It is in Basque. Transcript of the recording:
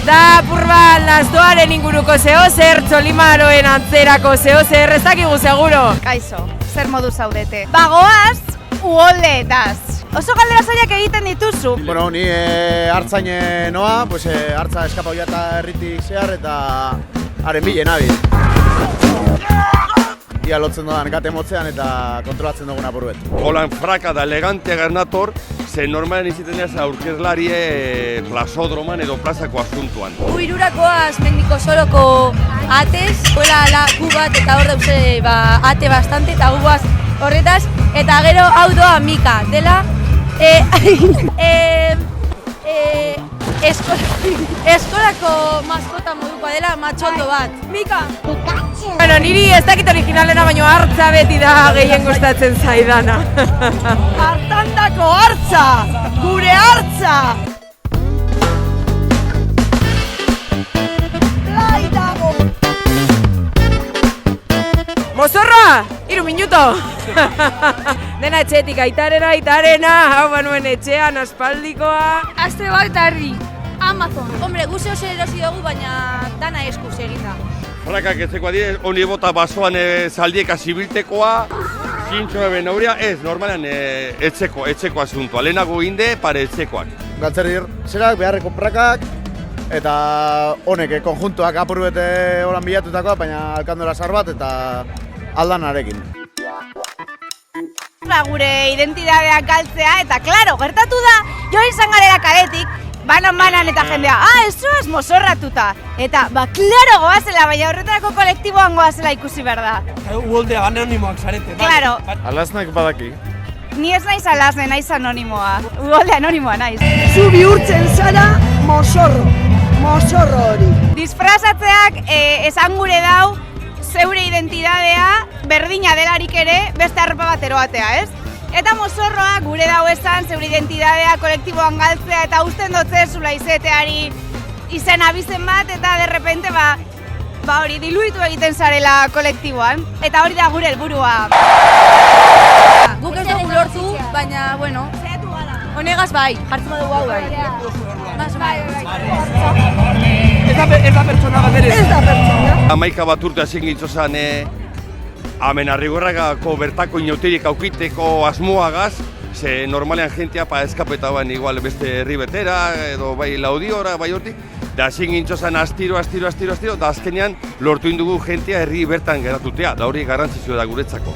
Da purban lastoaren inguruko zehozer, txolimaroen antzerako zehozer, ez dakigu seguro. Kaixo, zer modu zaudete? Bagoaz, uholdeetaz. Oso galdera zailak egiten dituzu. Bueno, ni hartzaine noa, pues hartza eskapa hoiata herritik zehar eta haren bile nabil. Ia lotzen dodan gate motzean eta kontrolatzen duguna buruet. Holan fraka da elegante garnator, ze normalen iziten ez aurkezlarie plazodroman edo plazako asuntuan. Gu irurakoaz mendiko soloko atez, hola laku bat eta hor dause ate bastante eta guaz horretaz, eta gero hau doa Mika, dela eskolako maskota modukoa dela matxondo bat. Mika! Bueno, niri ez dakit originalena, baina hartza beti da gehien gustatzen zaidana. Hartandako hartza! Gure hartza! Lai dago! Mozorroa! 3 minuto! Dena etxetik aitarena, hau banuen etxean, aspaldikoa. Aste bat darri, Amazon. Hombre, guzio zer erosi dugu, baina dana eskuz egita. Frakak etzekoa dire, honi bota basoan zaldieka zibiltekoa, zintxo eben aurea, ez, normalan etxeko asuntua. Lehenago inde, pare etxekoak. Galtzerdir, zerak, beharreko prakak, eta honek konjuntuak apur bete holan bilatutakoa, baina alkandora zar bat eta aldanarekin. Gure identitateak galtzea eta, klaro, gertatu da, joa izan garela kaletik, banan eta jendea, ez zoaz mozorratuta. Eta, klaro goazela, baina horretarako kolektiboan goazela ikusi behar da. Uholde anonimoak zarete, bai? Klaro. Alaznak badaki. Ni ez naiz alazne, naiz anonimoa. Uholde anonimoa naiz. Zu bihurtzen zara mozorro hori. Disfrazatzeak esan gure dau, zeure identidadea berdina delarik ere beste arropa bat eroatea, ez? Eta mozorroa gure dau esan zeure identidadea kolektiboan galtzea eta usten dotze zula izeteari izen abizen bat eta derrepente hori diluitu egiten zarela kolektiboan. Eta hori da gure helburua. Guk ez dugu lortu, baina, bueno, honegaz bai, jartzen badugu hau bai. Ez da pertsona bat ere. Ez da pertsona. Amaika bat urte hasi gintzozan hemen Arrigorragako bertako inauterik aukiteko asmoagaz, ze normalean jentea eskapetaban igual beste herri betera, edo bai Laudiora, bai hortik, da hasi gintzozan astiro, da azkenean lortu indugu jentea herri bertan geratutea, da hori garrantzitsua da guretzako.